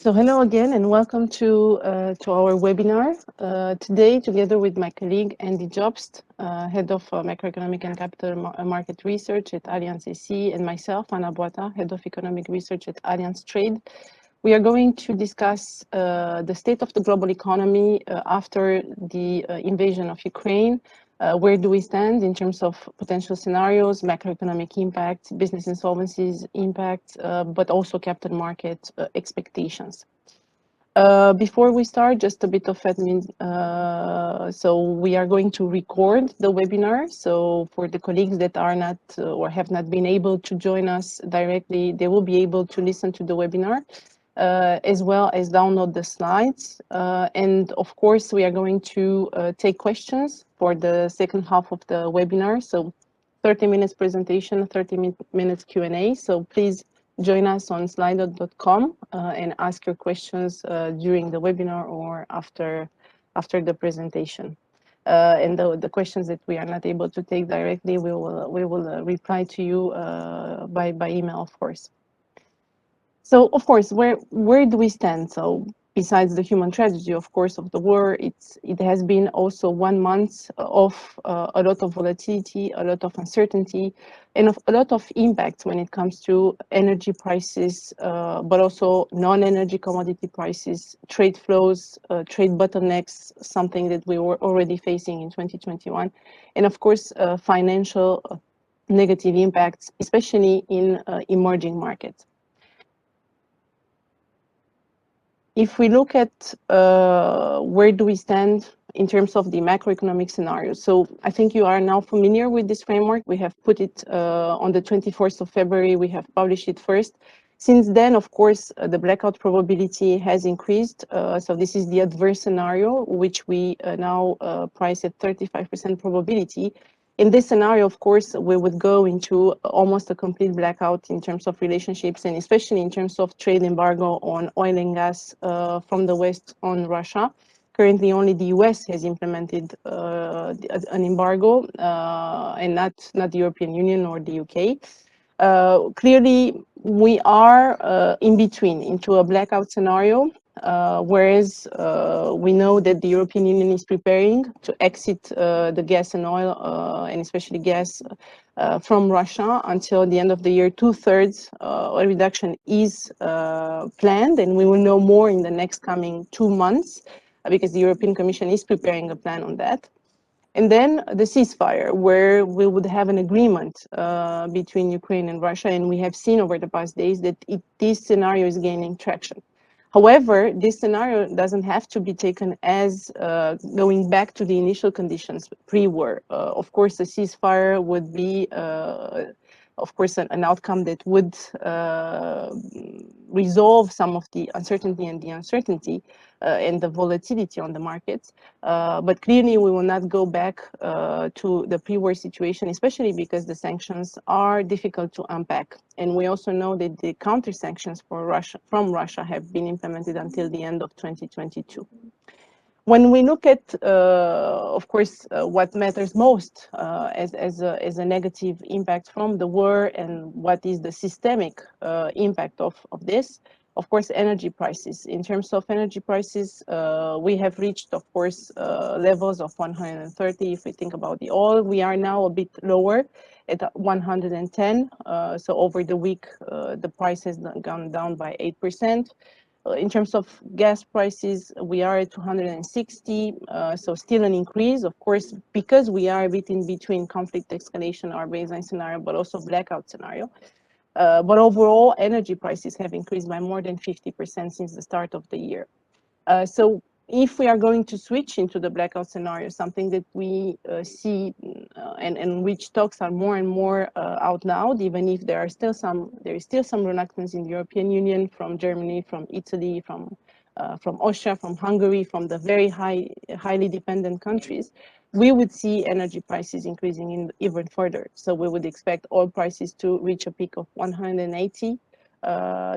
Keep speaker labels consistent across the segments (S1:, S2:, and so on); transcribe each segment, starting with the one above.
S1: So hello again and welcome to our webinar. Today, together with my colleague Andy Jobst, Head of Macroeconomic and Capital Market Research at Allianz SE, and myself, Anna Boata, Head of Economic Research at Allianz Trade, we are going to discuss the state of the global economy after the invasion of Ukraine. Where do we stand in terms of potential scenarios, macroeconomic impact, business insolvencies impact, but also capital market expectations. Before we start, just a bit of admin. So we are going to record the webinar. So for the colleagues that are not or have not been able to join us directly, they will be able to listen to the webinar. As well as download the slides. And of course, we are going to take questions for the second half of the webinar. So 30 minutes presentation, 30 minutes Q&A. So please join us on slido.com and ask your questions during the webinar or after the presentation. And the questions that we are not able to take directly, we will reply to you by email, of course. So, of course, where do we stand? So, besides the human tragedy, of course, of the war, it has been also 1 month of a lot of volatility, a lot of uncertainty, and of a lot of impact when it comes to energy prices, but also non-energy commodity prices, trade flows, trade bottlenecks, something that we were already facing in 2021, and of course, financial negative impacts, especially in emerging markets. If we look at where do we stand in terms of the macroeconomic scenario, so I think you are now familiar with this framework. We have put it on the 24th of February. We have published it first. Since then, of course, the blackout probability has increased. So this is the adverse scenario, which we now price at 35% probability. In this scenario, of course, we would go into almost a complete blackout in terms of relationships and especially in terms of trade embargo on oil and gas from the West on Russia. Currently, only the US has implemented an embargo and not the European Union or the UK. Clearly, we are in between into a blackout scenario. Whereas we know that the European Union is preparing to exit the gas and oil, and especially gas from Russia until the end of the year. 2/3 oil reduction is planned, and we will know more in the next coming 2 months because the European Commission is preparing a plan on that. And then the ceasefire, where we would have an agreement between Ukraine and Russia, and we have seen over the past days that this scenario is gaining traction. However, this scenario doesn't have to be taken as going back to the initial conditions pre-war. Of course, the ceasefire would be, of course, an outcome that would resolve some of the uncertainty and the volatility on the markets. But clearly, we will not go back to the pre-war situation, especially because the sanctions are difficult to unpack. And we also know that the counter-sanctions from Russia have been implemented until the end of 2022. When we look at, of course, what matters most as a negative impact from the war and what is the systemic impact of this, of course, energy prices. In terms of energy prices, we have reached, of course, levels of 130. If we think about the oil, we are now a bit lower at 110. So over the week, the price has gone down by 8%. In terms of gas prices, we are at 260, so still an increase, of course, because we are a bit in between conflict escalation, our baseline scenario, but also blackout scenario. But overall, energy prices have increased by more than 50% since the start of the year. So if we are going to switch into the blackout scenario, something that we see and which talks are more and more out loud, even if there is still some reluctance in the European Union, from Germany, from Italy, from Austria, from Hungary, from the very highly dependent countries, we would see energy prices increasing even further. So we would expect oil prices to reach a peak of 180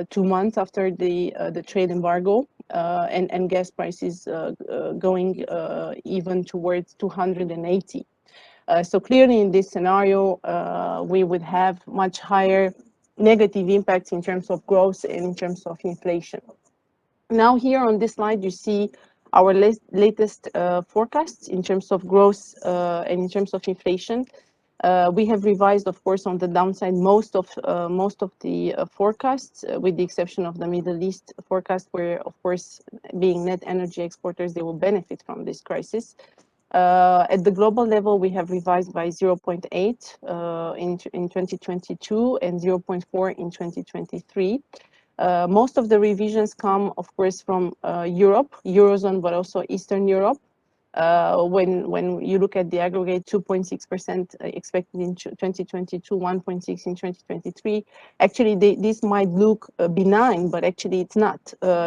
S1: 2 months after the trade embargo, and gas prices going even towards 280. So clearly in this scenario, we would have much higher negative impacts in terms of growth and in terms of inflation. Now here on this slide, you see our latest forecasts in terms of growth and in terms of inflation. We have revised, of course, on the downside most of the forecasts, with the exception of the Middle East forecast, where, of course, being net energy exporters, they will benefit from this crisis. At the global level, we have revised by 0.8 in 2022 and 0.4 in 2023. Most of the revisions come, of course, from Europe, Eurozone, but also Eastern Europe. When you look at the aggregate, 2.6% expected in 2022, 1.6 in 2023. Actually, this might look benign, but actually it's not,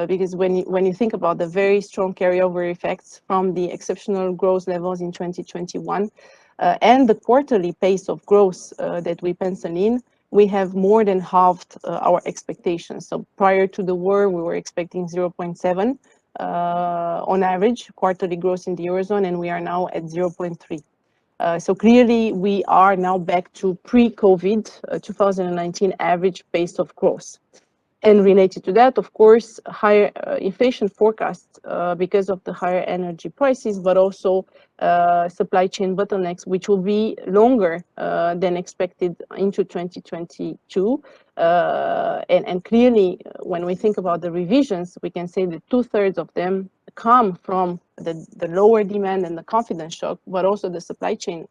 S1: because when you think about the very strong carryover effects from the exceptional growth levels in 2021 and the quarterly pace of growth that we pencil in, we have more than halved our expectations. So prior to the war, we were expecting 0.7 on average quarterly growth in the Eurozone, and we are now at 0.3. So clearly, we are now back to pre-COVID 2019 average pace of growth. And related to that, of course, higher inflation forecasts because of the higher energy prices, but also supply chain bottlenecks, which will be longer than expected into 2022. And clearly, when we think about the revisions, we can say that 2/3 of them come from the lower demand and the confidence shock, but also the supply chain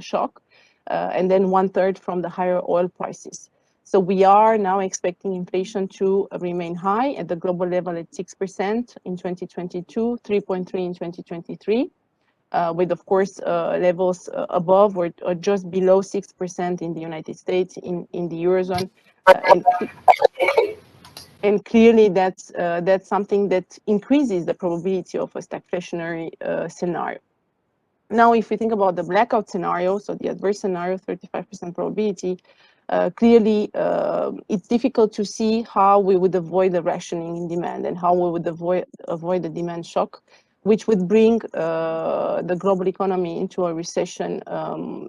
S1: shock, and then 1/3 from the higher oil prices. So we are now expecting inflation to remain high at the global level at 6% in 2022, 3.3 in 2023, with, of course, levels above or just below 6% in the United States, in the Eurozone. And clearly, that's something that increases the probability of a stagflationary scenario. Now, if we think about the blackout scenario, so the adverse scenario, 35% probability, clearly, it's difficult to see how we would avoid the rationing in demand and how we would avoid the demand shock, which would bring the global economy into a recession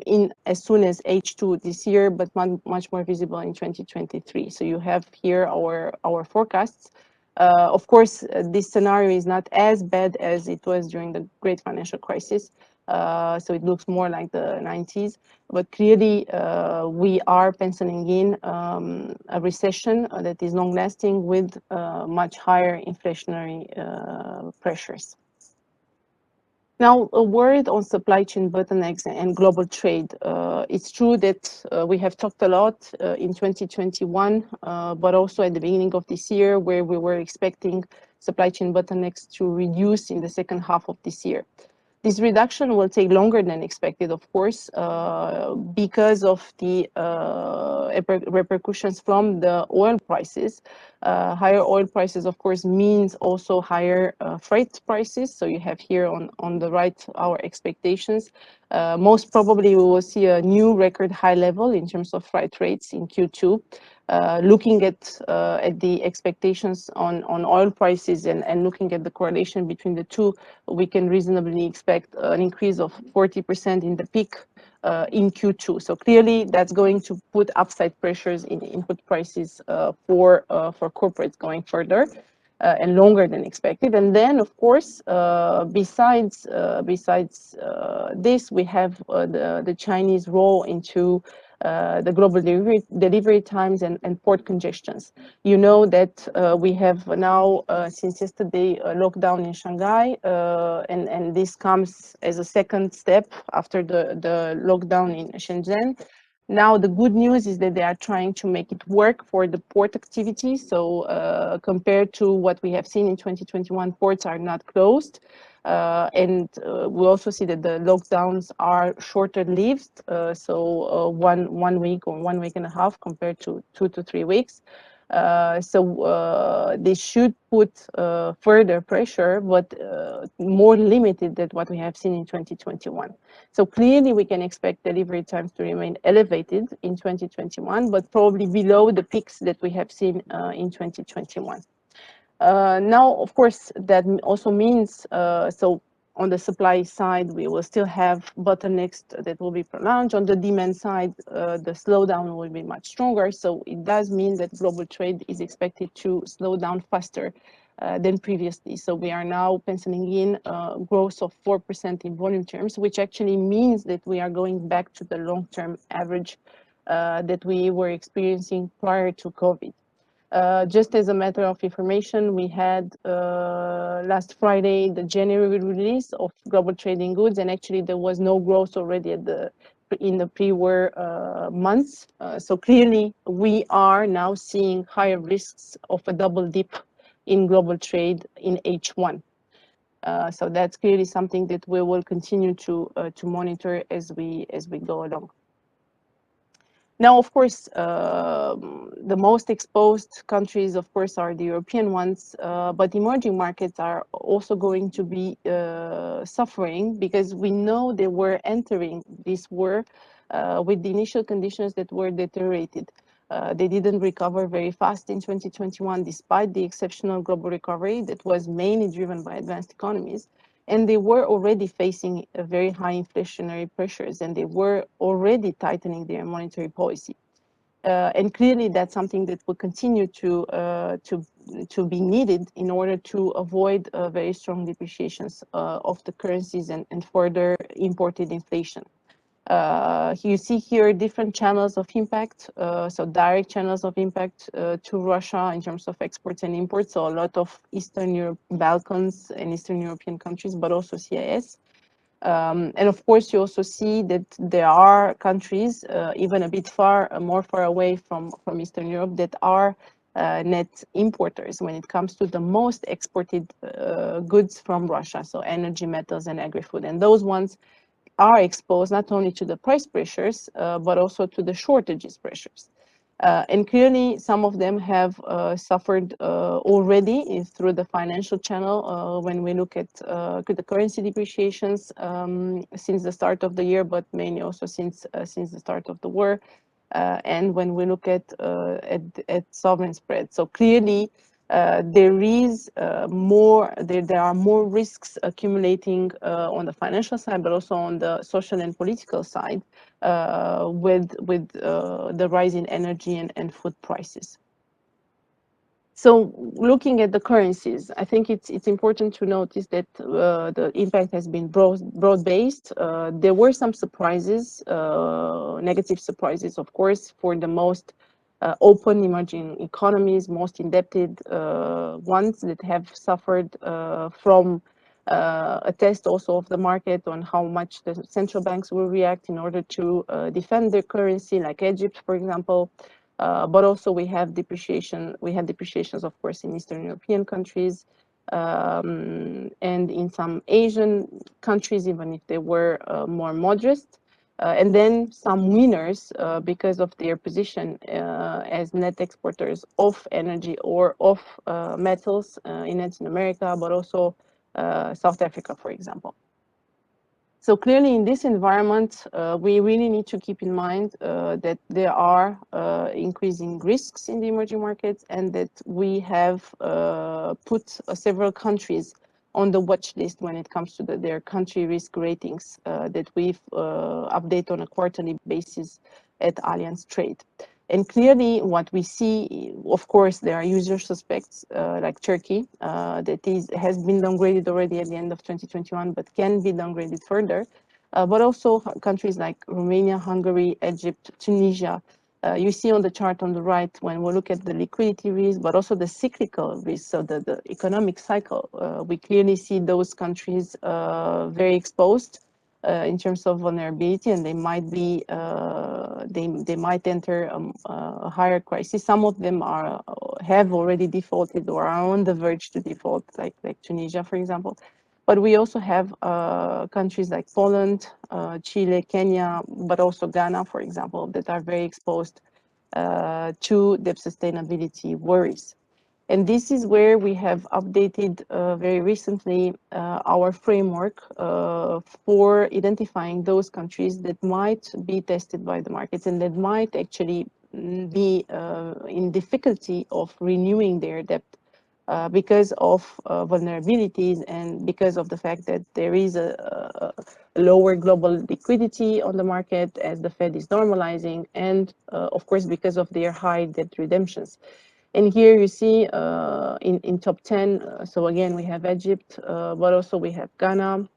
S1: in as soon as H2 this year, but much more visible in 2023. So you have here our forecasts. Of course, this scenario is not as bad as it was during the Great Financial Crisis. So it looks more like the 90s, but clearly we are penciling in a recession that is long-lasting with much higher inflationary pressures. Now, a word on supply chain bottlenecks and global trade. It's true that we have talked a lot in 2021, but also at the beginning of this year, where we were expecting supply chain bottlenecks to reduce in the second half of this year. This reduction will take longer than expected, of course, because of the repercussions from the oil prices. Higher oil prices, of course, means also higher freight prices. So you have here on the right our expectations. Most probably, we will see a new record high level in terms of freight rates in Q2. Looking at the expectations on oil prices and looking at the correlation between the two, we can reasonably expect an increase of 40% in the peak in Q2. So clearly, that's going to put upside pressures in input prices for corporates going further and longer than expected. And then, of course, besides this, we have the Chinese role into the global delivery times and port congestions. You know that we have now, since yesterday, a lockdown in Shanghai, and this comes as a second step after the lockdown in Shenzhen. Now, the good news is that they are trying to make it work for the port activity. So compared to what we have seen in 2021, ports are not closed. And we also see that the lockdowns are shorter lived, so 1 week or 1 week and a half compared to 2 to 3 weeks. So this should put further pressure, but more limited than what we have seen in 2021. So clearly, we can expect delivery times to remain elevated in 2021, but probably below the peaks that we have seen in 2021. Now, of course, that also means, so on the supply side, we will still have bottlenecks that will be prolonged. On the demand side, the slowdown will be much stronger. So it does mean that global trade is expected to slow down faster than previously. So we are now penciling in growth of 4% in volume terms, which actually means that we are going back to the long-term average that we were experiencing prior to COVID. Just as a matter of information, we had last Friday the January release of global trading goods, and actually there was no growth already in the pre-war months. So clearly, we are now seeing higher risks of a double dip in global trade in H1. So that's clearly something that we will continue to monitor as we go along. Now, of course, the most exposed countries, of course, are the European ones, but emerging markets are also going to be suffering because we know they were entering this war with the initial conditions that were deteriorated. They didn't recover very fast in 2021, despite the exceptional global recovery that was mainly driven by advanced economies. And they were already facing very high inflationary pressures, and they were already tightening their monetary policy. And clearly, that's something that will continue to be needed in order to avoid very strong depreciations of the currencies and further imported inflation. You see here different channels of impact, so direct channels of impact to Russia in terms of exports and imports, so a lot of Eastern Europe, Balkans and Eastern European countries, but also CIS. And of course, you also see that there are countries, even a bit more far away from Eastern Europe, that are net importers when it comes to the most exported goods from Russia, so energy, metals, and agri-food. And those ones are exposed not only to the price pressures, but also to the shortages pressures. And clearly, some of them have suffered already through the financial channel when we look at the currency depreciations since the start of the year, but mainly also since the start of the war. And when we look at sovereign spread. So clearly, there are more risks accumulating on the financial side, but also on the social and political side with the rise in energy and food prices. So looking at the currencies, I think it's important to notice that the impact has been broad-based. There were some surprises, negative surprises, of course, for the most open emerging economies, most indebted ones that have suffered from a test also of the market on how much the central banks will react in order to defend their currency, like Egypt, for example. But also we have depreciation. We had depreciations, of course, in Eastern European countries and in some Asian countries, even if they were more moderate. And then some winners because of their position as net exporters of energy or of metals in Latin America, but also South Africa, for example. So clearly in this environment, we really need to keep in mind that there are increasing risks in the emerging markets and that we have put several countries on the watch list when it comes to their country risk ratings that we update on a quarterly basis at Allianz Trade. And clearly, what we see, of course, there are usual suspects like Turkey that has been downgraded already at the end of 2021, but can be downgraded further. But also countries like Romania, Hungary, Egypt, Tunisia. You see on the chart on the right when we look at the liquidity risk, but also the cyclical risk, so the economic cycle. We clearly see those countries very exposed in terms of vulnerability, and they might be they might enter a higher crisis. Some of them have already defaulted or are on the verge to default, like Tunisia, for example. But we also have countries like Poland, Chile, Kenya, but also Ghana, for example, that are very exposed to debt sustainability worries. And this is where we have updated very recently our framework for identifying those countries that might be tested by the markets and that might actually be in difficulty of renewing their debt because of vulnerabilities and because of the fact that there is a lower global liquidity on the market as the Fed is normalizing, and of course because of their high debt redemptions. And here you see in top 10, so again, we have Egypt, but also we have Ghana,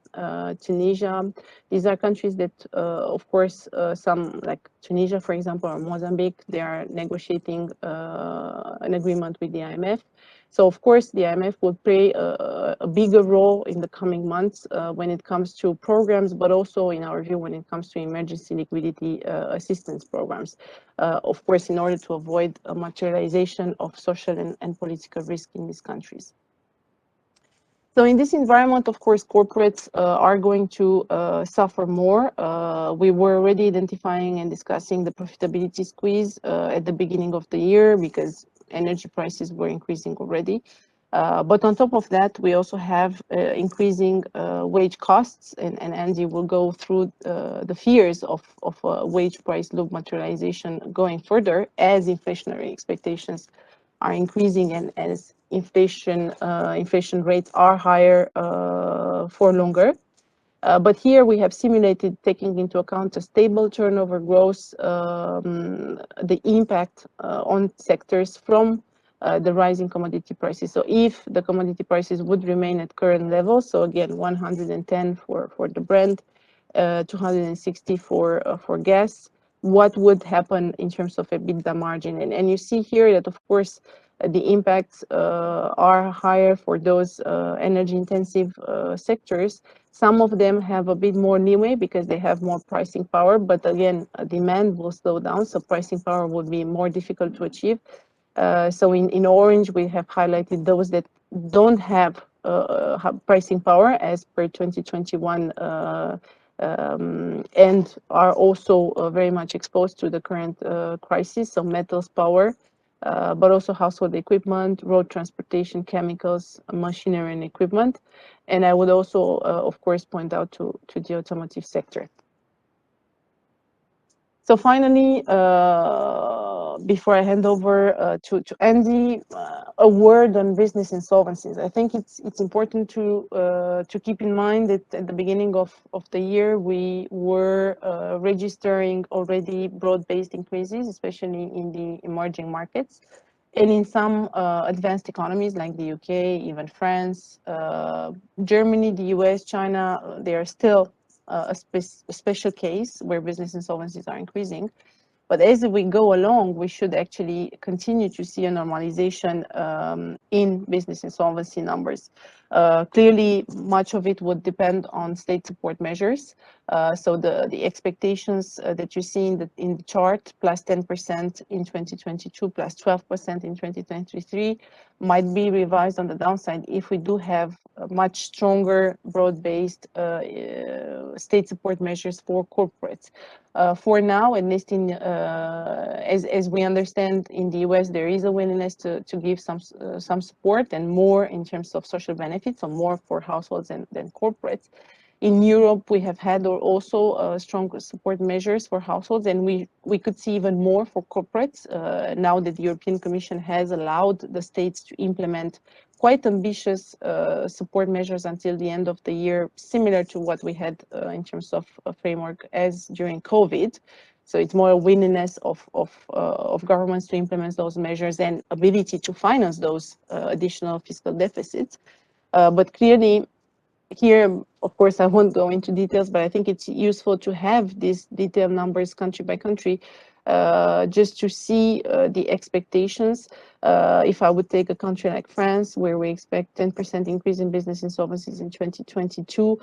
S1: Tunisia. These are countries that, of course, some like Tunisia, for example, or Mozambique, they are negotiating an agreement with the IMF. So, of course, the IMF will play a bigger role in the coming months when it comes to programs, but also, in our view, when it comes to emergency liquidity assistance programs. Of course, in order to avoid a materialization of social and political risk in these countries. So in this environment, of course, corporates are going to suffer more. We were already identifying and discussing the profitability squeeze at the beginning of the year because energy prices were increasing already. But on top of that, we also have increasing wage costs, and Andy will go through the fears of wage price loop materialization going further as inflationary expectations are increasing and as inflation rates are higher for longer. But here we have simulated, taking into account a stable turnover growth, the impact on sectors from the rising commodity prices. So if the commodity prices would remain at current levels, so again, 110 for the Brent, 260 for gas, what would happen in terms of EBITDA margin? And you see here that, of course, the impacts are higher for those energy-intensive sectors. Some of them have a bit more leeway because they have more pricing power, but again, demand will slow down, so pricing power will be more difficult to achieve. So in orange, we have highlighted those that don't have pricing power as per 2021 and are also very much exposed to the current crisis, so metals, power, but also household equipment, road transportation, chemicals, machinery and equipment. And I would also, of course, point out to the automotive sector. So finally, before I hand over to Andy, a word on business insolvencies. I think it's important to keep in mind that at the beginning of the year, we were registering already broad-based increases, especially in the emerging markets. And in some advanced economies like the UK, even France, Germany, the US, China, they are still a special case where business insolvencies are increasing. But as we go along, we should actually continue to see a normalization in business insolvency numbers. Clearly, much of it would depend on state support measures. So the expectations that you see in the chart, plus 10% in 2022, plus 12% in 2023, might be revised on the downside if we do have much stronger, broad-based state support measures for corporates. For now, at least as we understand in the US, there is a willingness to give some support and more in terms of social benefits, so more for households than corporates. In Europe, we have had also strong support measures for households, and we could see even more for corporates now that the European Commission has allowed the states to implement quite ambitious support measures until the end of the year, similar to what we had in terms of a framework as during COVID. So it's more a willingness of governments to implement those measures and ability to finance those additional fiscal deficits. But clearly, here, of course, I won't go into details, but I think it's useful to have these detailed numbers country by country, just to see the expectations. If I would take a country like France, where we expect 10% increase in business insolvencies in 2022,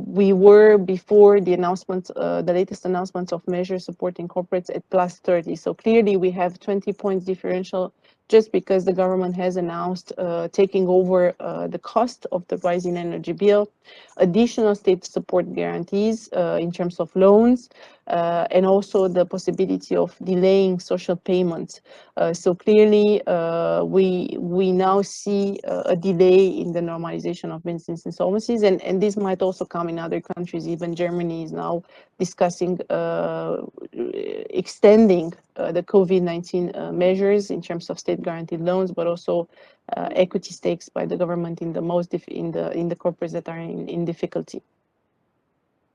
S1: we were before the announcement, the latest announcements of measures supporting corporates at plus 30. So clearly we have 20 points differential just because the government has announced taking over the cost of the rising energy bill, additional state support guarantees in terms of loans, and also the possibility of delaying social payments. So clearly, we now see a delay in the normalization of business insolvencies, and this might also come in other countries. Even Germany is now discussing extending the COVID-19 measures in terms of state guaranteed loans, but also equity stakes by the government in the in the corporates that are in difficulty.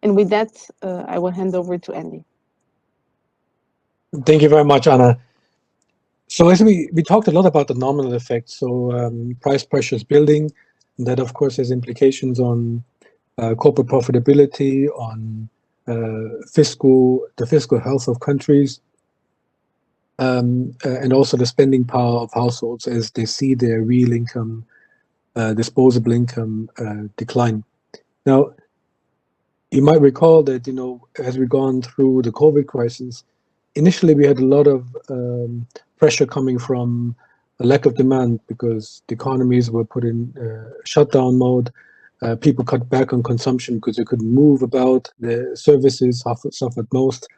S1: And with that, I will hand over to Andy.
S2: Thank you very much, Anna. So as we talked a lot about the nominal effect, so price pressures building, and that of course has implications on corporate profitability, on the fiscal health of countries, and also the spending power of households as they see their real income, disposable income decline. Now, you might recall that, as we've gone through the COVID crisis, initially we had a lot of pressure coming from a lack of demand because the economies were put in shutdown mode. People cut back on consumption because they couldn't move about. The services suffered most.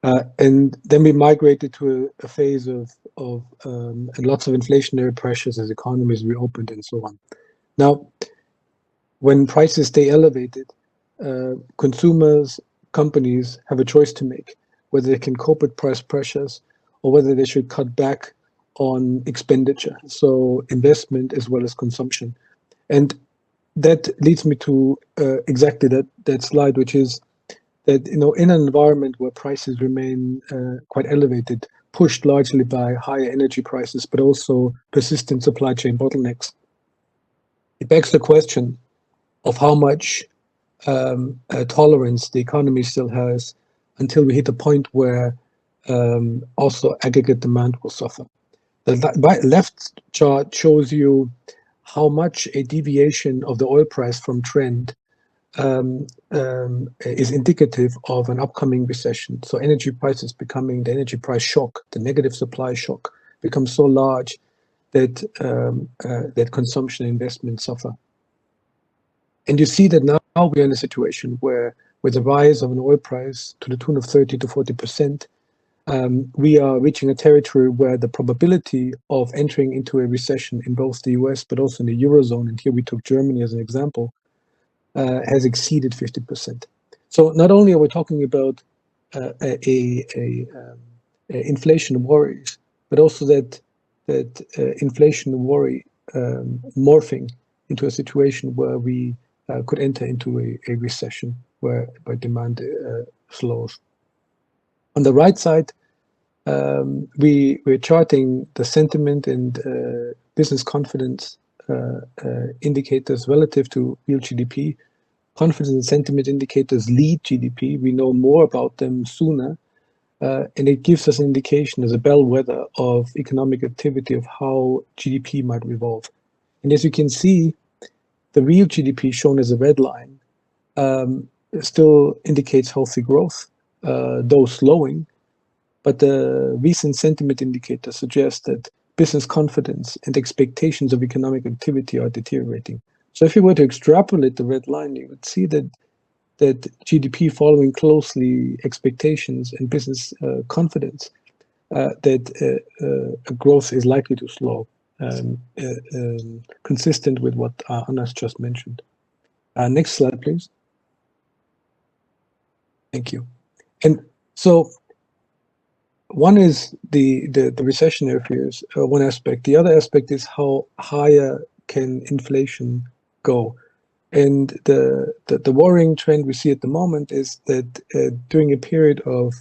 S2: And then we migrated to a phase of and lots of inflationary pressures as economies reopened and so on. Now, when prices stay elevated, consumers, companies have a choice to make, whether they can cope with price pressures or whether they should cut back on expenditure, so investment as well as consumption. And that leads me to exactly that slide, which is that, in an environment where prices remain quite elevated, pushed largely by higher energy prices, but also persistent supply chain bottlenecks, it begs the question of how much tolerance the economy still has until we hit a point where also aggregate demand will suffer. The left chart shows you how much a deviation of the oil price from trend is indicative of an upcoming recession. So energy prices becoming the energy price shock, the negative supply shock, becomes so large that that consumption and investment suffer. And you see that now we're in a situation where, with the rise of an oil price to the tune of 30 to 40%, we are reaching a territory where the probability of entering into a recession in both the US but also in the Eurozone, and here we took Germany as an example, has exceeded 50%. So not only are we talking about inflation worries, but also that inflation worry morphing into a situation where we could enter into a recession where demand slows. On the right side, we're charting the sentiment and business confidence indicators relative to real GDP. Confidence and sentiment indicators lead GDP. We know more about them sooner, and it gives us an indication as a bellwether of economic activity of how GDP might evolve. And as you can see, the real GDP, shown as a red line, still indicates healthy growth, though slowing. But the recent sentiment indicators suggest that business confidence and expectations of economic activity are deteriorating. So if you were to extrapolate the red line, you would see that GDP following closely expectations and business confidence, that growth is likely to slow, consistent with what Anas just mentioned. Next slide, please. Thank you. And so one is the recessionary fears, one aspect. The other aspect is how higher can inflation go. And the worrying trend we see at the moment is that during a period of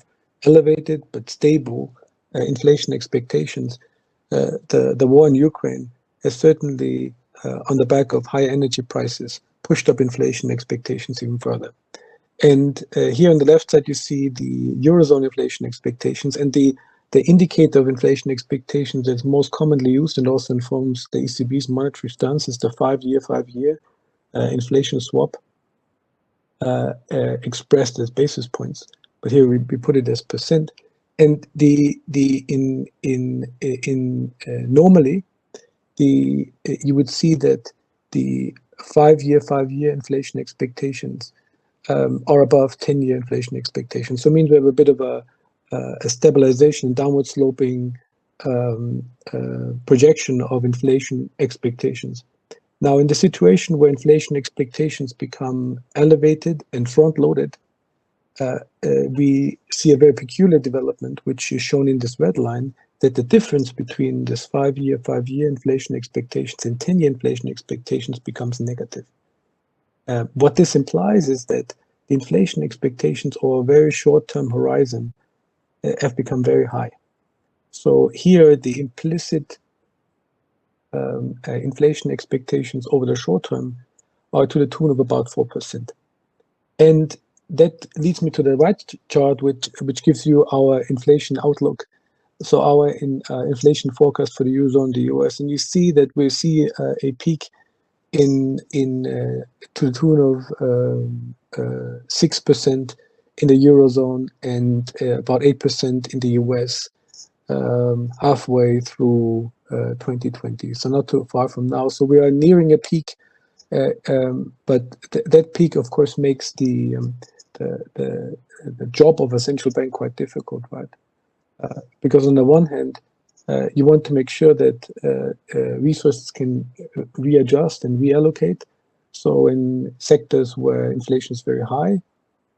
S2: elevated but stable inflation expectations, the war in Ukraine has certainly, on the back of higher energy prices, pushed up inflation expectations even further. And here on the left side, you see the Eurozone inflation expectations, and the indicator of inflation expectations that's most commonly used and also informs the ECB's monetary stance is the 5-year inflation swap, expressed as basis points. But here we put it as percent. And normally, you would see that the 5-year inflation expectations are above 10-year inflation expectations. So it means we have a bit of a stabilization, downward sloping projection of inflation expectations. Now, in the situation where inflation expectations become elevated and front-loaded, we see a very peculiar development, which is shown in this red line, that the difference between this 5-year inflation expectations and 10-year inflation expectations becomes negative. What this implies is that the inflation expectations over a very short-term horizon have become very high. So here the implicit inflation expectations over the short term are to the tune of about 4%. And that leads me to the right chart, which gives you our inflation outlook. So our inflation forecast for the Eurozone, the US, and you see that we see a peak to the tune of 6% in the Eurozone and about 8% in the US halfway through 2020. So not too far from now. So we are nearing a peak, but that peak, of course, makes the job of a central bank quite difficult, right? Because on the one hand, you want to make sure that resources can readjust and reallocate. So in sectors where inflation is very high,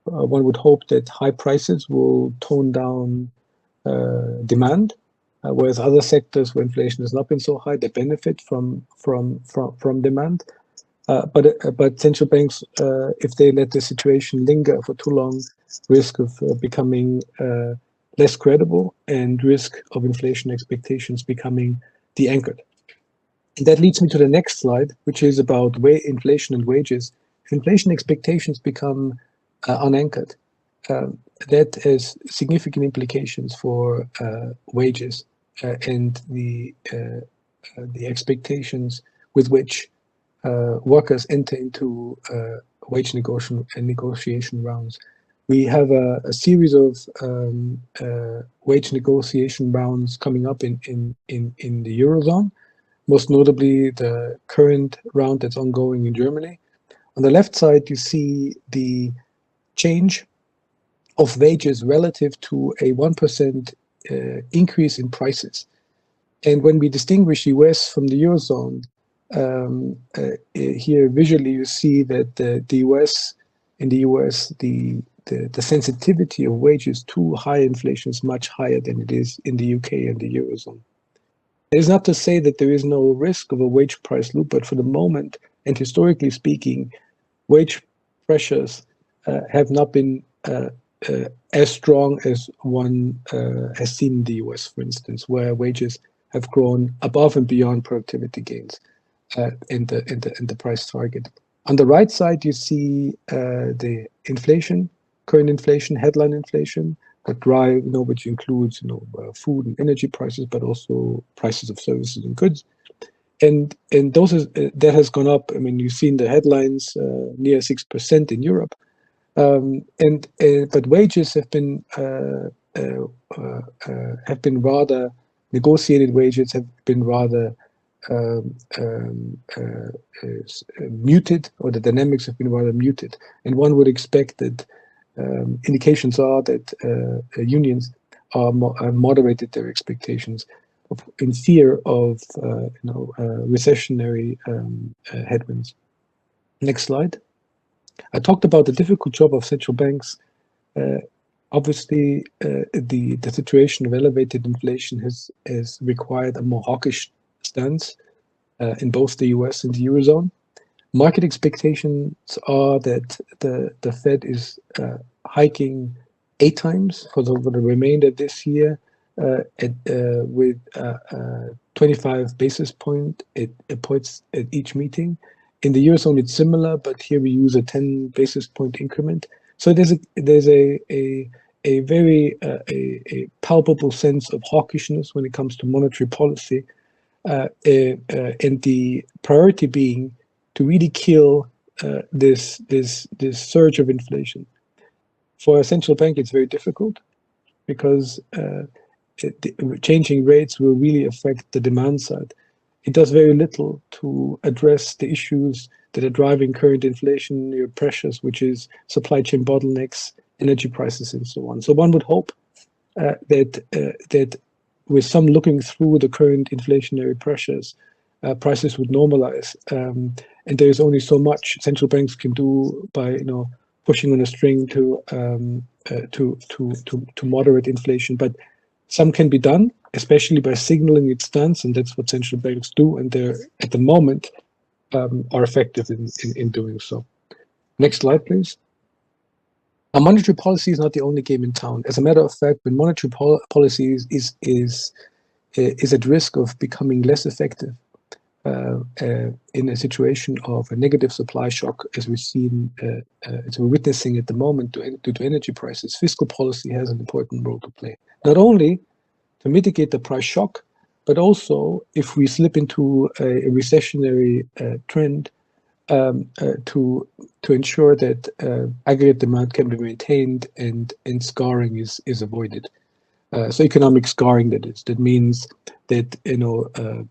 S2: one would hope that high prices will tone down demand, whereas other sectors where inflation has not been so high, they benefit from demand. But central banks, if they let the situation linger for too long, risk of becoming less credible and risk of inflation expectations becoming de-anchored. And that leads me to the next slide, which is about inflation and wages. If inflation expectations become unanchored, that has significant implications for wages and the expectations with which workers enter into wage negotiation rounds. We have a series of wage negotiation rounds coming up in the Eurozone, most notably the current round that's ongoing in Germany. On the left side, you see the change of wages relative to a 1% increase in prices. And when we distinguish US from the Eurozone, here visually you see that in the US, the sensitivity of wages to high inflation is much higher than it is in the UK and the Eurozone. It is not to say that there is no risk of a wage price loop, but for the moment, and historically speaking, wage pressures have not been as strong as one has seen in the US, for instance, where wages have grown above and beyond productivity gains in the price target. On the right side, you see the inflation, current inflation, headline inflation, that drive, which includes, food and energy prices, but also prices of services and goods. And that has gone up. I mean, you've seen the headlines near 6% in Europe. But wages have been rather, negotiated wages have been rather muted, or the dynamics have been rather muted. And one would expect that indications are that unions are moderated their expectations in fear of recessionary headwinds. Next slide. I talked about the difficult job of central banks. Obviously, the situation of elevated inflation has required a more hawkish stance in both the US and the Eurozone. Market expectations are that the Fed is hiking 8 times for the remainder of this year with 25 basis points at each meeting. In the Eurozone, it's similar, but here we use a 10 basis point increment. So there's a very palpable sense of hawkishness when it comes to monetary policy, and the priority being to really kill this surge of inflation. For a central bank, it's very difficult because changing rates will really affect the demand side. It does very little to address the issues that are driving current inflation pressures, which is supply chain bottlenecks, energy prices, and so on. So one would hope that with some looking through the current inflationary pressures, prices would normalize. And there is only so much central banks can do by pushing on a string to moderate inflation. But some can be done, especially by signaling its stance, and that's what central banks do, and they're at the moment are effective in doing so. Next slide, please. Now, monetary policy is not the only game in town. As a matter of fact, when monetary policy is at risk of becoming less effective in a situation of a negative supply shock, as as we're witnessing at the moment due to energy prices, fiscal policy has an important role to play. Not only to mitigate the price shock, but also if we slip into a recessionary trend, to ensure that aggregate demand can be maintained and scarring is avoided. So economic scarring, that is. That means that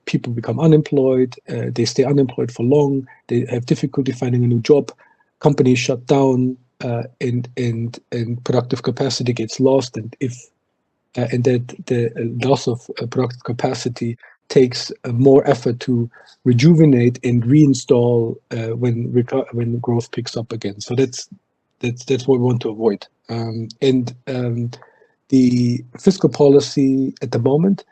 S2: people become unemployed, they stay unemployed for long, they have difficulty finding a new job, companies shut down, and productive capacity gets lost, and that the loss of productive capacity takes more effort to rejuvenate and reinstall when growth picks up again. So that's what we want to avoid. The fiscal policy at the moment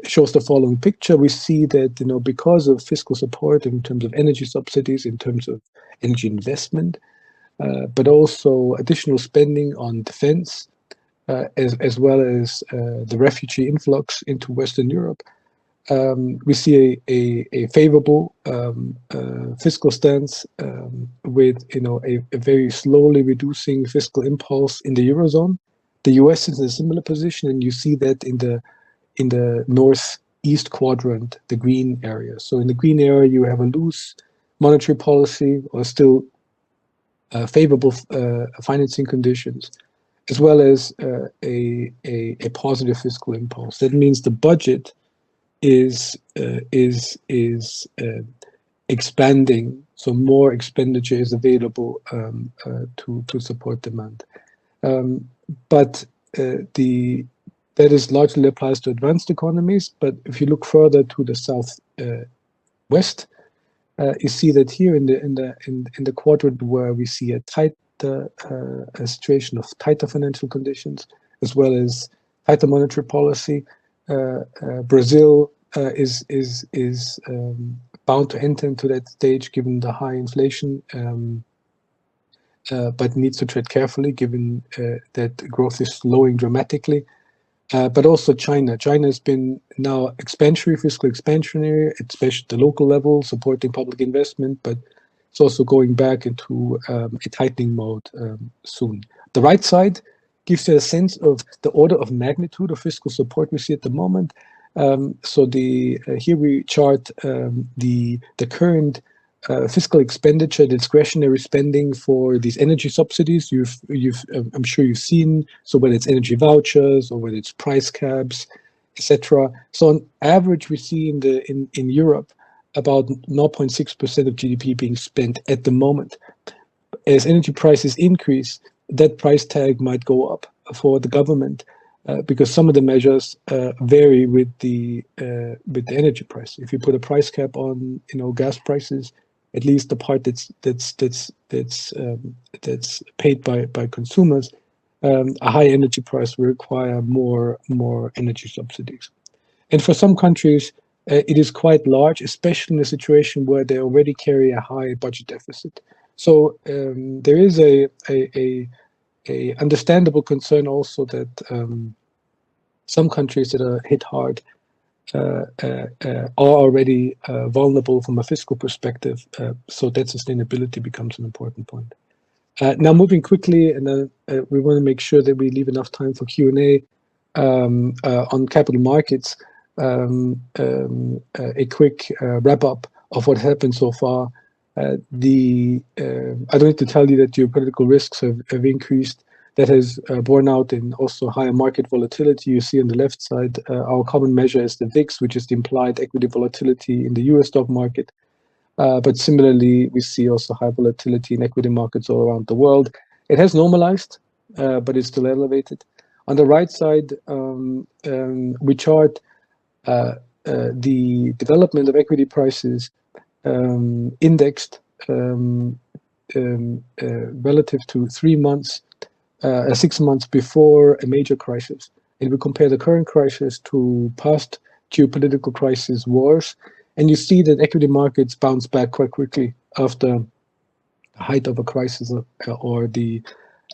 S2: shows the following picture. We see that because of fiscal support in terms of energy subsidies, in terms of energy investment, but also additional spending on defense, as well as the refugee influx into Western Europe, we see a favorable fiscal stance with a very slowly reducing fiscal impulse in the Eurozone. The US is in a similar position, and you see that in the northeast quadrant, the green area. So in the green area, you have a loose monetary policy or still favorable financing conditions, as well as a positive fiscal impulse. That means the budget is expanding, so more expenditure is available to support demand. But that is largely applies to advanced economies. But if you look further to the south west, you see that here in the quadrant where we see a situation of tighter financial conditions, as well as tighter monetary policy, Brazil is bound to enter into that stage given the high inflation, but needs to tread carefully given that growth is slowing dramatically. But also China. China has been now fiscal expansionary, especially at the local level, supporting public investment, but it's also going back into a tightening mode soon. The right side gives you a sense of the order of magnitude of fiscal support we see at the moment. So here we chart the current fiscal expenditure, discretionary spending for these energy subsidies. I'm sure you've seen. So whether it's energy vouchers or whether it's price caps, etc. So on average, we see in Europe about 0.6% of GDP being spent at the moment. As energy prices increase, that price tag might go up for the government because some of the measures vary with the energy price. If you put a price cap on gas prices, at least the part that's paid by consumers, a high energy price will require more energy subsidies. And for some countries, it is quite large, especially in a situation where they already carry a high budget deficit. So there is a understandable concern also that some countries that are hit hard are already vulnerable from a fiscal perspective. So that sustainability becomes an important point. Now, moving quickly, and we want to make sure that we leave enough time for Q&A on capital markets. A quick wrap-up of what happened so far. I don't need to tell you that geopolitical risks have increased. That has borne out in also higher market volatility. You see on the left side, our common measure is the VIX, which is the implied equity volatility in the US stock market. But similarly, we see also high volatility in equity markets all around the world. It has normalized, but it's still elevated. On the right side, we chart the development of equity prices indexed relative to 3 months, 6 months before a major crisis. And we compare the current crisis to past geopolitical crisis wars, and you see that equity markets bounce back quite quickly after the height of a crisis or the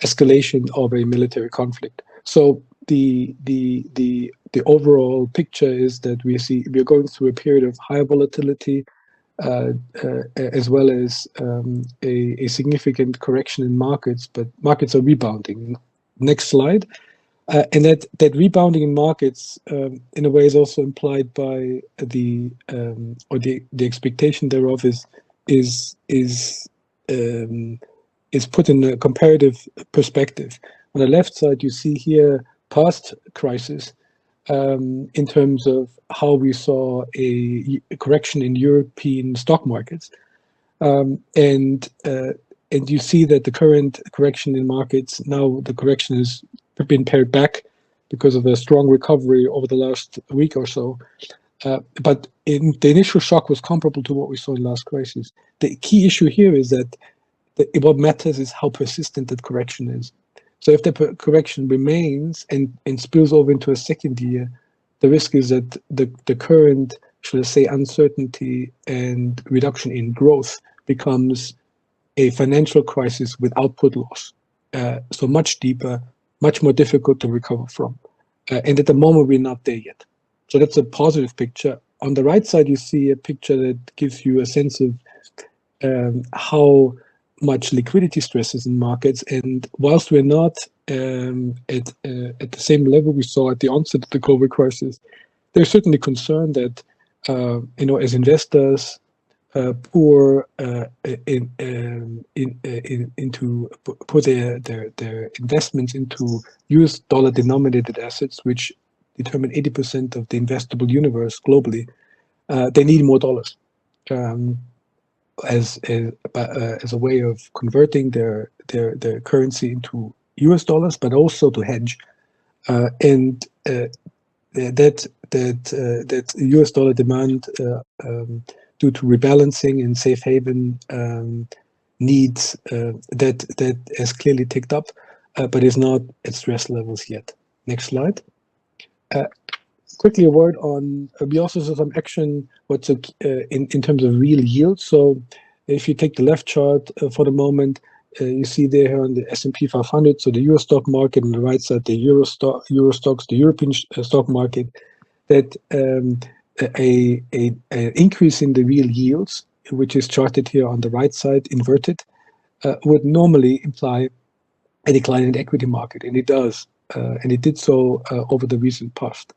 S2: escalation of a military conflict. So the overall picture is that we're going through a period of higher volatility, as well as a significant correction in markets, but markets are rebounding. Next slide. And that rebounding in markets, in a way, is also implied by the expectation thereof is put in a comparative perspective. On the left side, you see here past crisis, in terms of how we saw a correction in European stock markets, and you see that the current correction in markets, now the correction has been pared back because of a strong recovery over the last week or so. But the initial shock was comparable to what we saw in last crisis. The key issue here is that what matters is how persistent that correction is. So if the correction remains and spills over into a second year, the risk is that the current, should I say, uncertainty and reduction in growth becomes a financial crisis with output loss. So much deeper, much more difficult to recover from. And at the moment, we're not there yet. So that's a positive picture. On the right side, you see a picture that gives you a sense of how much liquidity stress is in markets. And whilst we're not at the same level we saw at the onset of the COVID crisis, there's certainly concern that as investors put their investments into US dollar denominated assets, which determine 80% of the investable universe globally, they need more dollars as a way of converting their currency into US dollars, but also to hedge. And that US dollar demand due to rebalancing and safe haven needs that has clearly ticked up, but is not at stress levels yet. Next slide. Quickly a word on, we also saw some action in terms of real yield. So if you take the left chart for the moment, you see there on the S&P 500, so the Euro stock market, on the right side, the Euro stocks, the European stock market, that an increase in the real yields, which is charted here on the right side, inverted, would normally imply a decline in the equity market, and it does, and it did so over the recent past.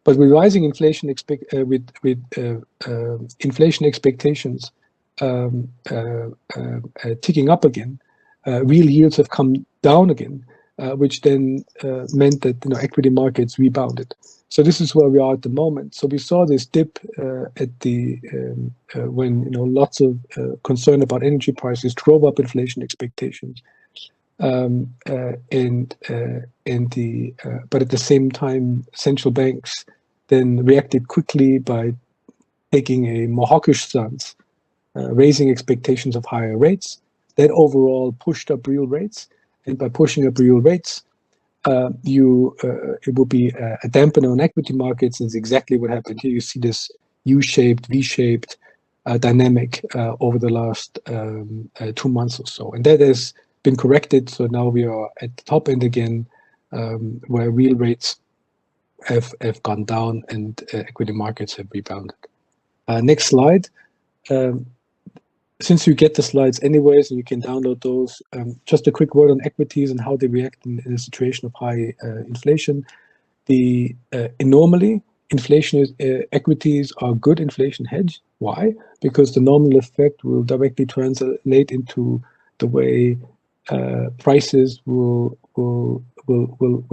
S2: But with rising inflation, inflation expectations ticking up again, real yields have come down again, which then meant that equity markets rebounded. So this is where we are at the moment. So we saw this dip at the when lots of concern about energy prices drove up inflation expectations, but at the same time, central banks then reacted quickly by taking a more hawkish stance, raising expectations of higher rates. That overall pushed up real rates, and by pushing up real rates, it will be a dampener on equity markets. Is exactly what happened here. You see this U-shaped, V-shaped dynamic over the last 2 months or so, and that has been corrected. So now we are at the top end again, where real rates have gone down and equity markets have rebounded. Next slide. Since you get the slides anyways, and you can download those, just a quick word on equities and how they react in a situation of high inflation. Normally, equities are good inflation hedge. Why? Because the nominal effect will directly translate into the way prices will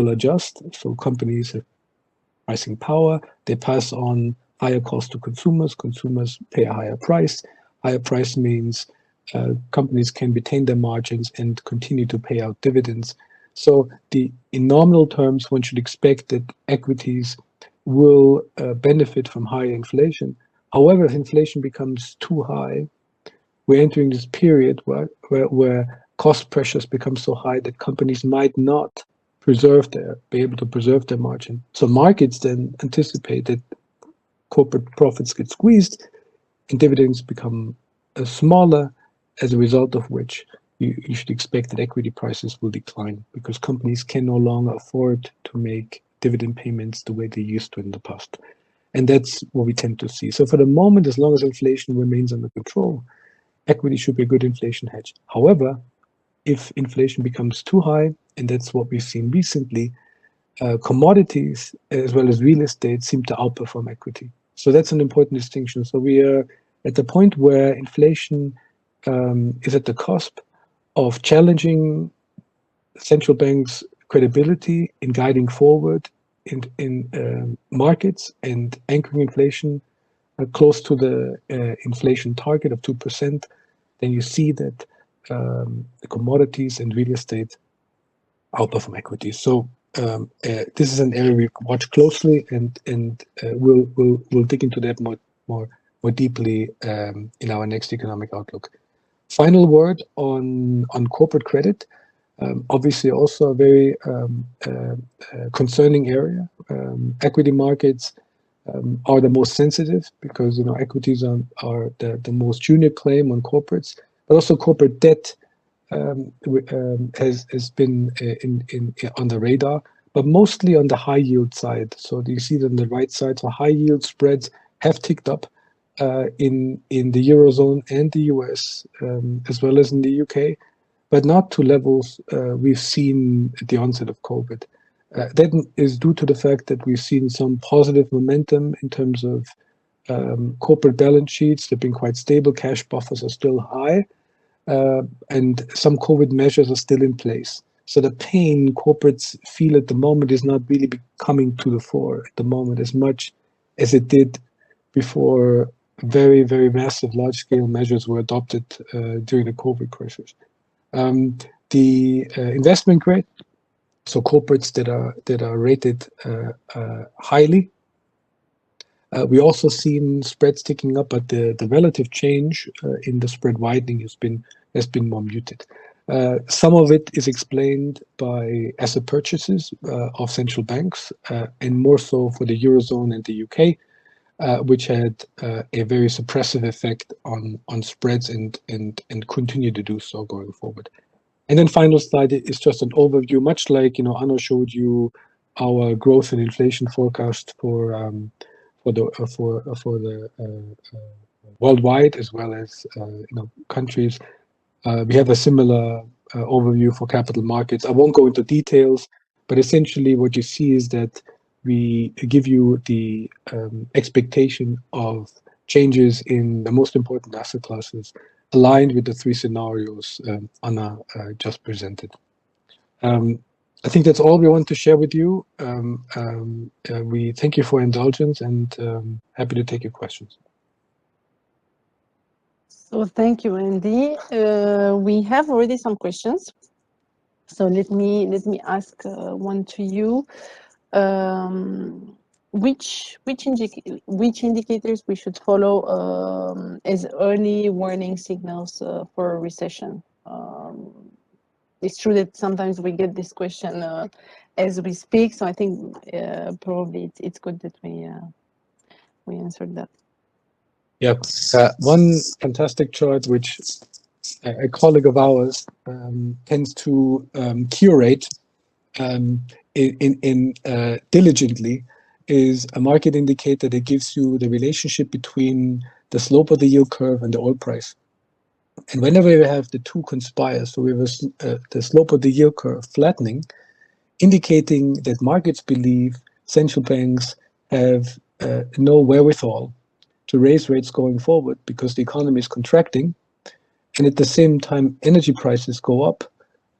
S2: adjust. So companies have pricing power. They pass on higher cost to consumers. Consumers pay a higher price. Higher price means companies can retain their margins and continue to pay out dividends. So in nominal terms, one should expect that equities will benefit from higher inflation. However, if inflation becomes too high, we're entering this period where cost pressures become so high that companies might not be able to preserve their margin. So markets then anticipate that corporate profits get squeezed and dividends become smaller, as a result of which you should expect that equity prices will decline because companies can no longer afford to make dividend payments the way they used to in the past. And that's what we tend to see. So for the moment, as long as inflation remains under control, equity should be a good inflation hedge. However, if inflation becomes too high, and that's what we've seen recently, commodities as well as real estate seem to outperform equity. So that's an important distinction. So we are at the point where inflation is at the cusp of challenging central banks' credibility in guiding forward in markets and anchoring inflation close to the inflation target of 2%, then you see that the commodities and real estate outperform equities. So this is an area we watch closely, and we'll dig into that more deeply in our next economic outlook. Final word on corporate credit. Obviously, also a very concerning area. Equity markets are the most sensitive because equities are the most junior claim on corporates, but also corporate debt has been on the radar, but mostly on the high yield side. So you see it on the right side. So high yield spreads have ticked up in the Eurozone and the US, as well as in the UK, but not to levels we've seen at the onset of COVID. That is due to the fact that we've seen some positive momentum in terms of corporate balance sheets. They've been quite stable. Cash buffers are still high, and some COVID measures are still in place. So the pain corporates feel at the moment is not really coming to the fore at the moment as much as it did before very, very massive large-scale measures were adopted during the COVID crisis. The investment grade, so corporates that are rated highly. We also seen spreads ticking up, but the relative change in the spread widening has been more muted. Some of it is explained by asset purchases of central banks, and more so for the Eurozone and the UK, which had a very suppressive effect on spreads and continue to do so going forward. And then final slide is just an overview, much like Anno showed you our growth and inflation forecast for the worldwide as well as countries. We have a similar overview for capital markets. I won't go into details, but essentially what you see is that we give you the expectation of changes in the most important asset classes aligned with the three scenarios Anna just presented. I think that's all we want to share with you. We thank you for indulgence and happy to take your questions.
S1: So thank you, Andy. We have already some questions. So let me ask one to you. Which indicators we should follow as early warning signals for a recession? It's true that sometimes we get this question as we speak, so I think probably it's good that we answered that.
S2: Yeah, one fantastic chart which a colleague of ours tends to curate diligently is a market indicator that gives you the relationship between the slope of the yield curve and the oil price. And whenever we have the two conspire, so we have the slope of the yield curve flattening, indicating that markets believe central banks have no wherewithal to raise rates going forward because the economy is contracting, and at the same time energy prices go up,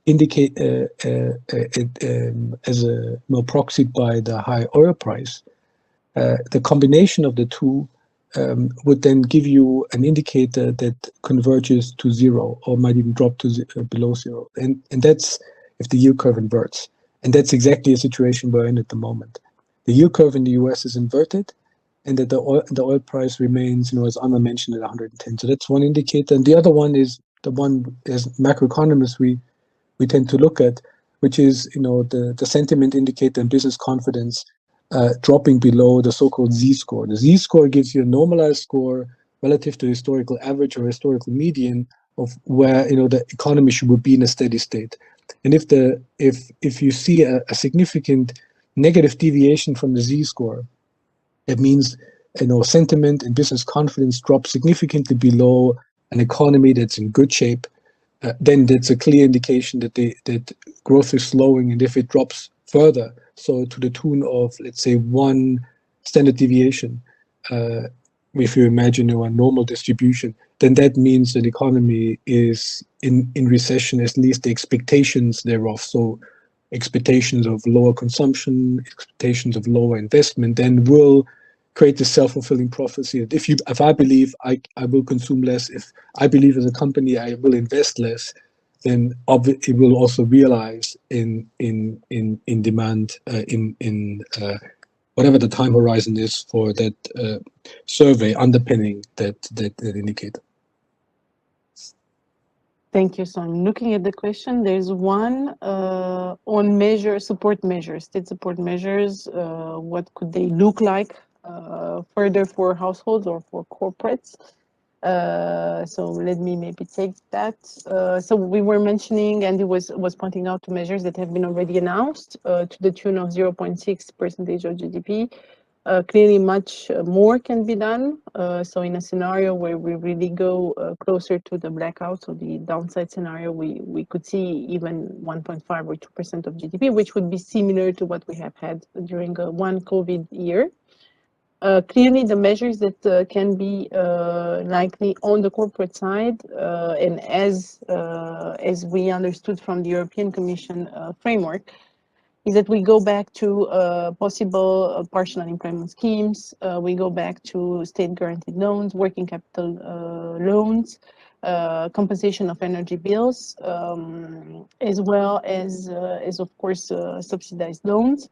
S2: indicate as a proxied by the high oil price. The combination of the two would then give you an indicator that converges to zero or might even drop to below zero, and that's if the yield curve inverts, and that's exactly a situation we're in at the moment. The yield curve in the US is inverted, and that the oil price remains, as Anna mentioned, at 110. So that's one indicator. And the other one is the one as macroeconomists we tend to look at, which is the sentiment indicator and business confidence dropping below the so-called Z-score. The Z-score gives you a normalized score relative to historical average or historical median where the economy should be in a steady state. And if you see a significant negative deviation from the Z-score, it means sentiment and business confidence drop significantly below an economy that's in good shape. Then that's a clear indication that growth is slowing, and if it drops further, so to the tune of, let's say, 1 standard deviation, if you imagine a normal distribution, then that means that the economy is in recession, at least the expectations thereof. So expectations of lower consumption, expectations of lower investment, then will create this self-fulfilling prophecy that if I believe I will consume less, if I believe as a company I will invest less, then it will also realize in demand in whatever the time horizon is for that survey underpinning that indicator.
S1: Thank you. So I'm looking at the question. There's one on support measures, state support measures. What could they look like further for households or for corporates? So let me maybe take that. So we were mentioning, Andy was pointing out to measures that have been already announced to the tune of 0.6% of GDP. Clearly, much more can be done. So in a scenario where we really go closer to the blackout, so the downside scenario, we could see even 1.5 or 2% of GDP, which would be similar to what we have had during one COVID year. Clearly, the measures that can be likely on the corporate side, and as we understood from the European Commission framework, is that we go back to possible partial unemployment schemes. We go back to state-guaranteed loans, working capital loans, compensation of energy bills, as well as of course, subsidized loans.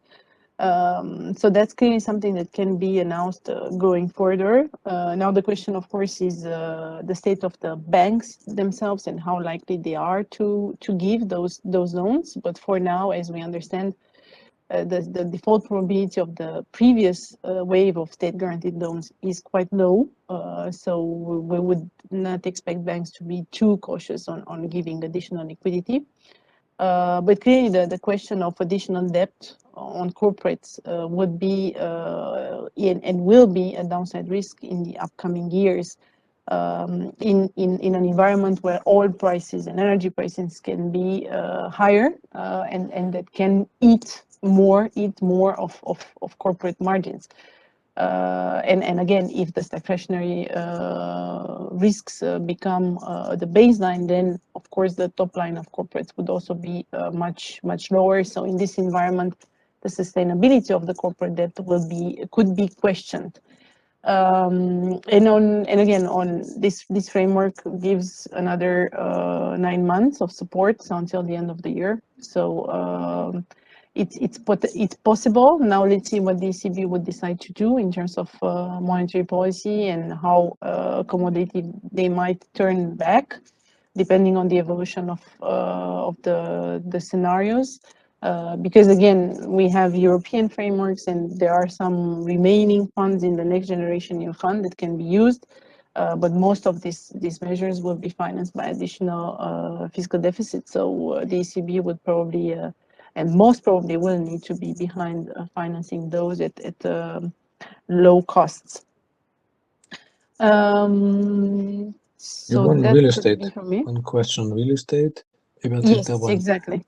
S1: So that's clearly something that can be announced going further. Now the question, of course, is the state of the banks themselves and how likely they are to give those loans. But for now, as we understand, the default probability of the previous wave of state-guaranteed loans is quite low. So we would not expect banks to be too cautious on giving additional liquidity. But clearly, the question of additional debt on corporates would be and will be a downside risk in the upcoming years in an environment where oil prices and energy prices can be higher and that can eat more of corporate margins. And again, if the stagflationary risks become the baseline, then of course the top line of corporates would also be much lower. So in this environment, the sustainability of the corporate debt could be questioned. And again, on this framework gives another 9 months of support, so until the end of the year. So it's possible. Now let's see what the ECB would decide to do in terms of monetary policy and how accommodative they might turn back, depending on the evolution of the scenarios. Because again, we have European frameworks and there are some remaining funds in the Next Generation EU Fund that can be used. But most of these measures will be financed by additional fiscal deficit. So the ECB would probably and most probably will need to be behind financing those at low costs. So
S2: on
S1: that's
S2: real estate.
S1: me.
S2: One question on real estate. Maybe I'll take that one.
S1: Exactly.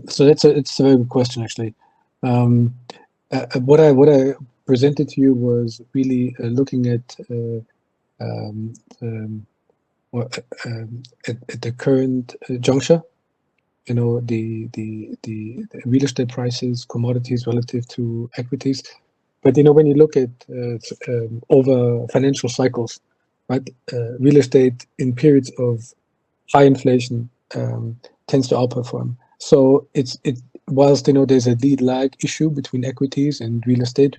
S2: So it's a very good question, actually. What I presented to you was really looking at the current juncture. The real estate prices, commodities relative to equities. But when you look at over financial cycles, right, real estate in periods of high inflation tends to outperform. So whilst there's a lead lag issue between equities and real estate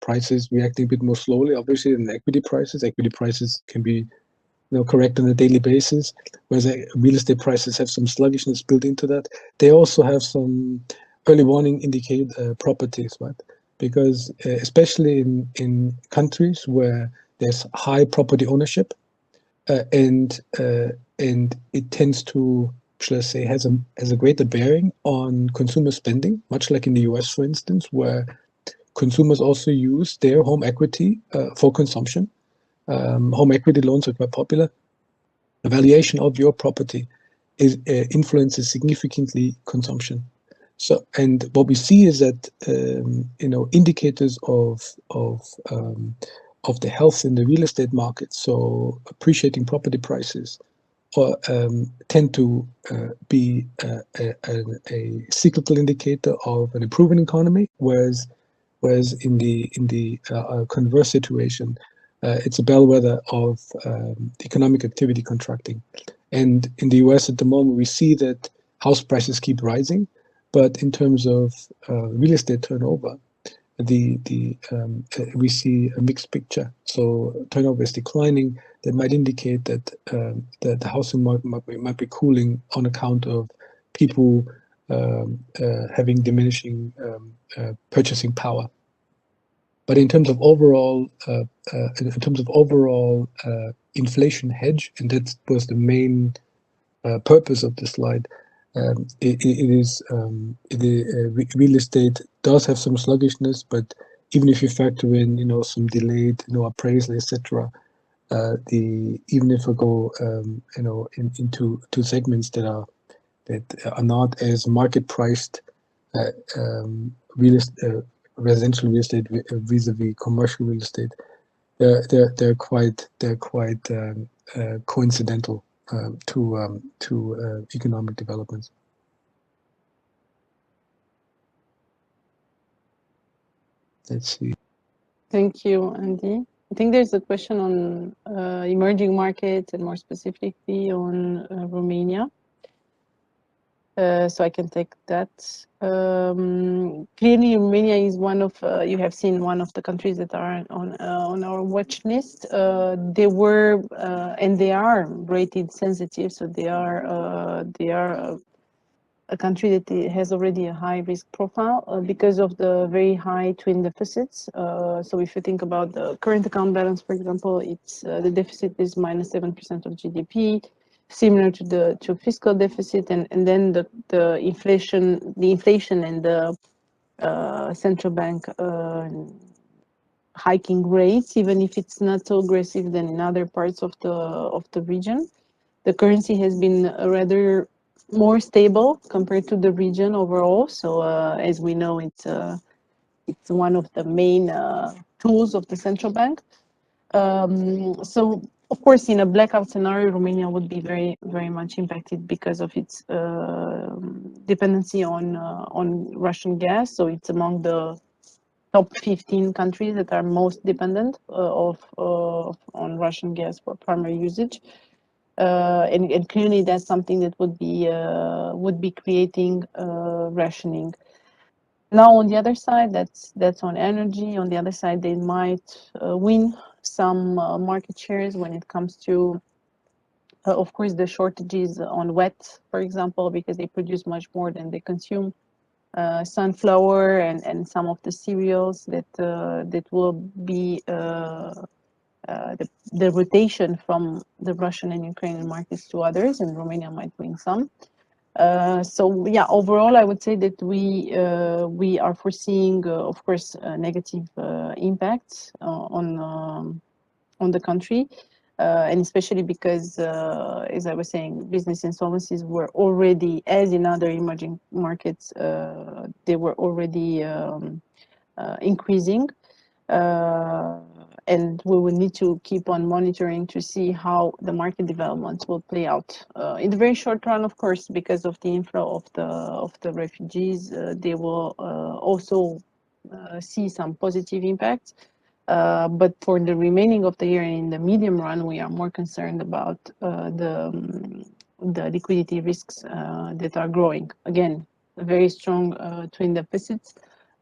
S2: prices reacting a bit more slowly, obviously, than equity prices. Equity prices can be correct on a daily basis, whereas real estate prices have some sluggishness built into that. They also have some early warning indicate properties, right? Because especially in countries where there's high property ownership and and it tends to, shall I say, has a greater bearing on consumer spending, much like in the US, for instance, where consumers also use their home equity for consumption. Home equity loans are quite popular. The valuation of your property influences significantly consumption. So, and what we see is that indicators of the health in the real estate market, so appreciating property prices, tend to be a cyclical indicator of an improving economy, whereas in the converse situation, it's a bellwether of economic activity contracting. And in the US at the moment, we see that house prices keep rising, but in terms of real estate turnover, we see a mixed picture. So turnover is declining. That might indicate that the housing market might be cooling on account of people having diminishing purchasing power. But in terms of overall inflation hedge, and that was the main purpose of this slide, real estate does have some sluggishness, but even if you factor in, some delayed, appraisal, etc., even if we go, into segments that are not as market priced, residential real estate vis-a-vis commercial real estate, they're quite coincidental to economic developments. Let's see.
S1: Thank you, Andy. I think there's a question on emerging markets and more specifically on Romania. So I can take that. Clearly, Romania is one of, you have seen, one of the countries that are on our watch list. They were and they are rated sensitive, so they are a country that has already a high risk profile because of the very high twin deficits. So if you think about the current account balance, for example, it's the deficit is minus 7% of GDP, similar to the fiscal deficit, and then the inflation and the central bank hiking rates, even if it's not so aggressive than in other parts of the region. The currency has been rather more stable compared to the region overall. So as we know, it's one of the main tools of the central bank. So of course, in a blackout scenario, Romania would be very, very much impacted because of its dependency on Russian gas. So it's among the top 15 countries that are most dependent on Russian gas for primary usage. And clearly that's something that would be creating rationing. Now on the other side, that's on energy. On the other side, they might win some market shares when it comes to, of course, the shortages on wheat, for example, because they produce much more than they consume. Sunflower and some of the cereals that will be the rotation from the Russian and Ukrainian markets to others, and Romania might win some. So yeah, overall, I would say that we are foreseeing, of course, negative impacts on the country, and especially because, as I was saying, business insolvencies were already, as in other emerging markets, they were already increasing. And we will need to keep on monitoring to see how the market developments will play out. In the very short run, of course, because of the inflow of the refugees, they will also see some positive impacts. But for the remaining of the year and in the medium run, we are more concerned about the liquidity risks that are growing. Again, very strong twin deficits.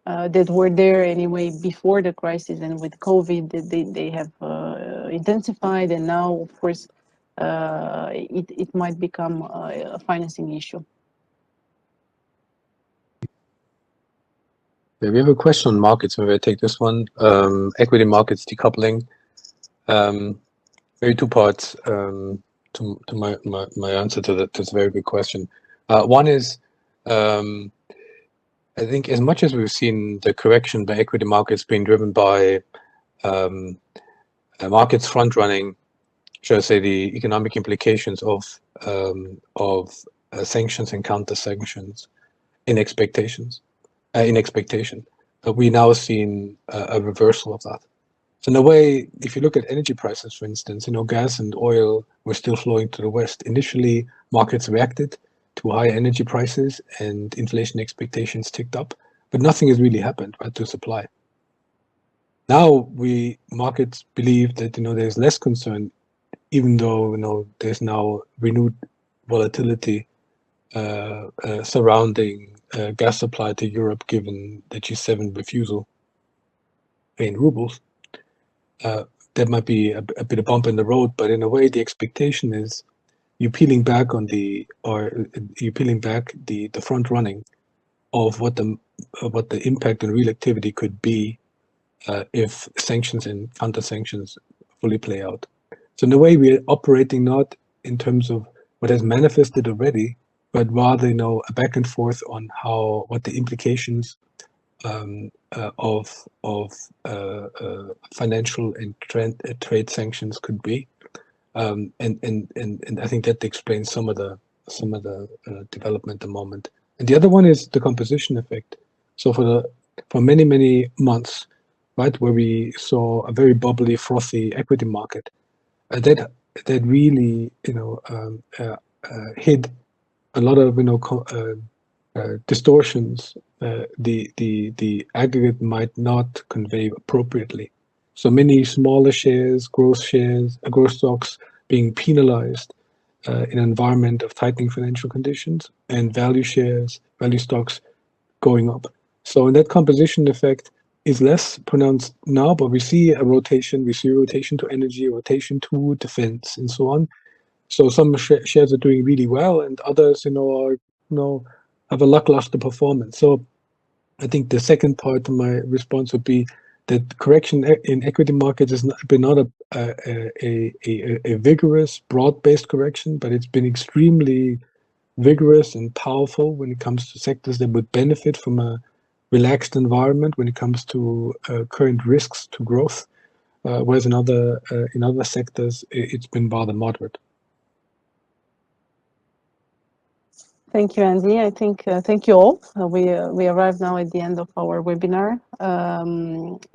S1: That were there anyway before the crisis, and with COVID they have intensified, and now of course it might become a financing issue.
S2: Yeah, we have a question on markets. Maybe I take this one. Equity markets decoupling. Maybe two parts to my answer to that. That's a very good question. One is, I think as much as we've seen the correction by equity markets being driven by markets front running, shall I say, the economic implications of sanctions and counter sanctions in expectation. But we now seen a reversal of that. So in a way, if you look at energy prices, for instance, gas and oil were still flowing to the West. Initially, markets reacted to high energy prices and inflation expectations ticked up, but nothing has really happened, right, to supply. Now markets believe that there's less concern, even though there's now renewed volatility surrounding gas supply to Europe, given the G7 refusal in rubles. That might be a bit of bump in the road, but in a way, the expectation is you're peeling back the front running of what the impact on real activity could be if sanctions and counter sanctions fully play out. So in a way, we're operating not in terms of what has manifested already, but rather a back and forth on what the implications of financial and trade sanctions could be, and I think that explains some of the development at the moment. And the other one is the composition effect. So for many months, right, where we saw a very bubbly, frothy equity market, that really hid a lot of distortions. The aggregate might not convey appropriately. So many smaller shares, growth stocks being penalized in an environment of tightening financial conditions, and value stocks going up. So in that composition effect is less pronounced now, but we see a rotation. We see a rotation to energy, a rotation to defense, and so on. So some shares are doing really well, and others, have a lackluster performance. So I think the second part of my response would be that correction in equity markets has been not a vigorous, broad-based correction, but it's been extremely vigorous and powerful when it comes to sectors that would benefit from a relaxed environment when it comes to current risks to growth, whereas in other sectors it's been rather moderate.
S1: Thank you, Andy. I think thank you all. We arrived now at the end of our webinar.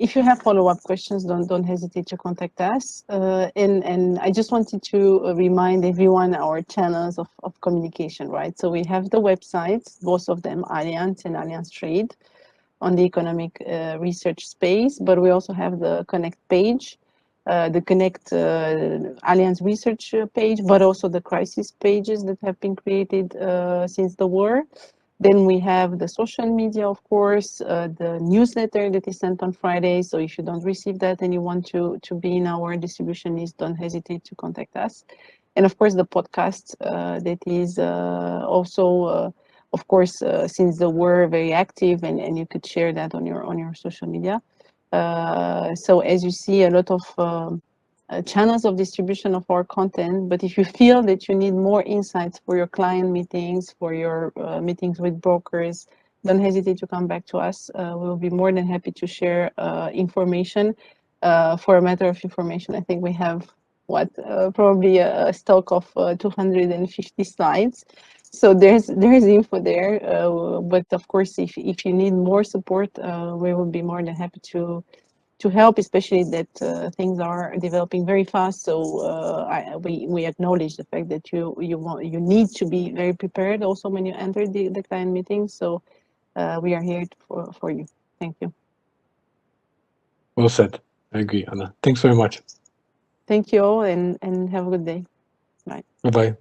S1: If you have follow-up questions, don't hesitate to contact us. And I just wanted to remind everyone our channels of communication, right? So we have the websites, both of them, Allianz and Allianz Trade, on the economic research space, but we also have the Connect page, the Connect Allianz research page, but also the crisis pages that have been created since the war. Then we have the social media, of course, the newsletter that is sent on Friday. So if you don't receive that and you want to be in our distribution list, don't hesitate to contact us. And of course, the podcast that is also, of course, since the war, very active, and you could share that on your social media. So as you see, a lot of channels of distribution of our content, but if you feel that you need more insights for your client meetings, for your meetings with brokers, don't hesitate to come back to us. We'll be more than happy to share information. For a matter of information, I think we have probably a stock of 250 slides. So there's info there, but of course, if you need more support, we will be more than happy to help, especially that things are developing very fast. So we acknowledge the fact that you need to be very prepared also when you enter the client meeting. So we are here for you. Thank you.
S2: Well said. I agree, Anna. Thanks very much.
S1: Thank you all, and have a good day. Bye.
S2: Bye-bye.